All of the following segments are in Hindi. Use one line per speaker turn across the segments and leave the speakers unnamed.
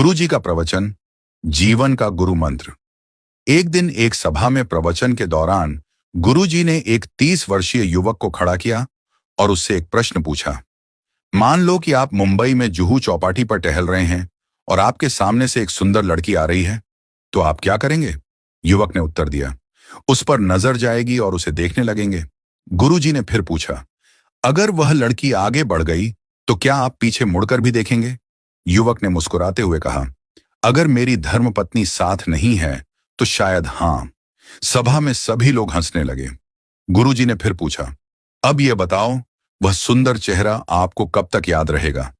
गुरु जी का प्रवचन, जीवन का गुरु मंत्र। एक दिन एक सभा में प्रवचन के दौरान गुरु जी ने एक 30 वर्षीय युवक को खड़ा किया और उससे एक प्रश्न पूछा। मान लो कि आप मुंबई में जुहू चौपाटी पर टहल रहे हैं और आपके सामने से एक सुंदर लड़की आ रही है, तो आप क्या करेंगे? युवक ने उत्तर दिया, उस पर नजर जाएगी और उसे देखने लगेंगे। गुरु जी ने फिर पूछा, अगर वह लड़की आगे बढ़ गई तो क्या आप पीछे मुड़कर भी देखेंगे? युवक ने मुस्कुराते हुए कहा, अगर मेरी धर्मपत्नी साथ नहीं है तो शायद हां। सभा में सभी लोग हंसने लगे। गुरुजी ने फिर पूछा, अब यह बताओ, वह सुंदर चेहरा आपको कब तक याद रहेगा?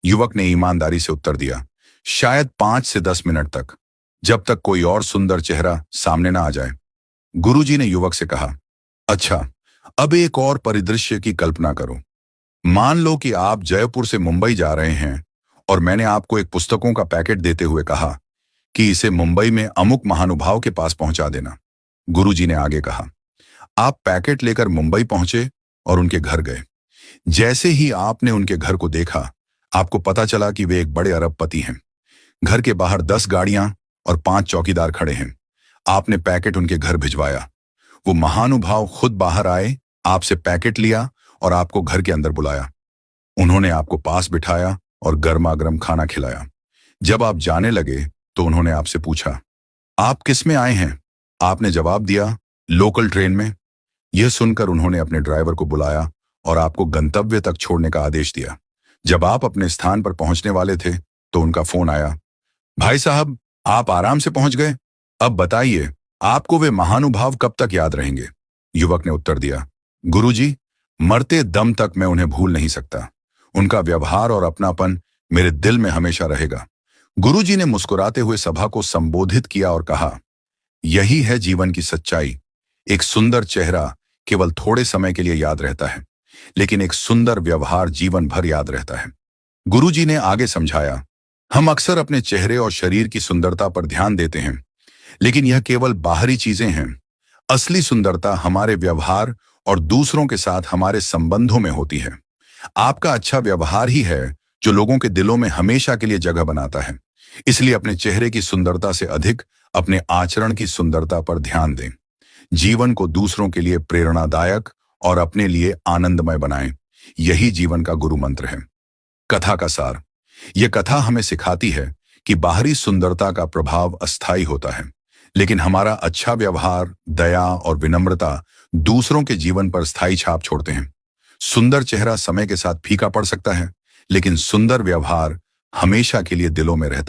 युवक ने ईमानदारी से उत्तर दिया, शायद 5 से 10 मिनट तक, जब तक कोई और सुंदर चेहरा सामने ना आ जाए। गुरुजी ने युवक से कहा, अच्छा, अब एक और परिदृश्य की कल्पना करो। मान लो कि आप जयपुर से मुंबई जा रहे हैं और मैंने आपको एक पुस्तकों का पैकेट देते हुए कहा कि इसे मुंबई में अमुक महानुभाव के पास पहुंचा देना। गुरुजी ने आगे कहा, आप पैकेट लेकर मुंबई पहुंचे और उनके घर गए। जैसे ही आपने उनके घर को देखा, आपको पता चला कि वे एक बड़े अरबपति हैं। घर के बाहर 10 गाड़ियां और 5 चौकीदार खड़े हैं। आपने पैकेट उनके घर भिजवाया। वो महानुभाव खुद बाहर आए, आपसे पैकेट लिया और आपको घर के अंदर बुलाया। उन्होंने आपको पास बिठाया और गर्मा गर्म खाना खिलाया। जब आप जाने लगे तो उन्होंने आपसे पूछा, आप किस में आए हैं? आपने जवाब दिया, लोकल ट्रेन में। यह सुनकर उन्होंने अपने ड्राइवर को बुलाया और आपको गंतव्य तक छोड़ने का आदेश दिया। जब आप अपने स्थान पर पहुंचने वाले थे तो उनका फोन आया, भाई साहब, आप आराम से पहुंच गए। अब बताइए, आपको वे महानुभाव कब तक याद रहेंगे? युवक ने उत्तर दिया, गुरुजी, मरते दम तक मैं उन्हें भूल नहीं सकता। उनका व्यवहार और अपनापन मेरे दिल में हमेशा रहेगा। गुरुजी ने मुस्कुराते हुए सभा को संबोधित किया और कहा, यही है जीवन की सच्चाई। एक सुंदर चेहरा केवल थोड़े समय के लिए याद रहता है, लेकिन एक सुंदर व्यवहार जीवन भर याद रहता है। गुरुजी ने आगे समझाया, हम अक्सर अपने चेहरे और शरीर की सुंदरता पर ध्यान देते हैं, लेकिन यह केवल बाहरी चीजें हैं। असली सुंदरता हमारे व्यवहार और दूसरों के साथ हमारे संबंधों में होती है। आपका अच्छा व्यवहार ही है जो लोगों के दिलों में हमेशा के लिए जगह बनाता है। इसलिए अपने चेहरे की सुंदरता से अधिक अपने आचरण की सुंदरता पर ध्यान दें। जीवन को दूसरों के लिए प्रेरणादायक और अपने लिए आनंदमय बनाएं। यही जीवन का गुरु मंत्र है। कथा का सार, यह कथा हमें सिखाती है कि बाहरी सुंदरता का प्रभाव अस्थायी होता है, लेकिन हमारा अच्छा व्यवहार, दया और विनम्रता दूसरों के जीवन पर स्थायी छाप छोड़ते हैं। सुंदर चेहरा समय के साथ फीका पड़ सकता है, लेकिन सुंदर व्यवहार हमेशा के लिए दिलों में रहता है।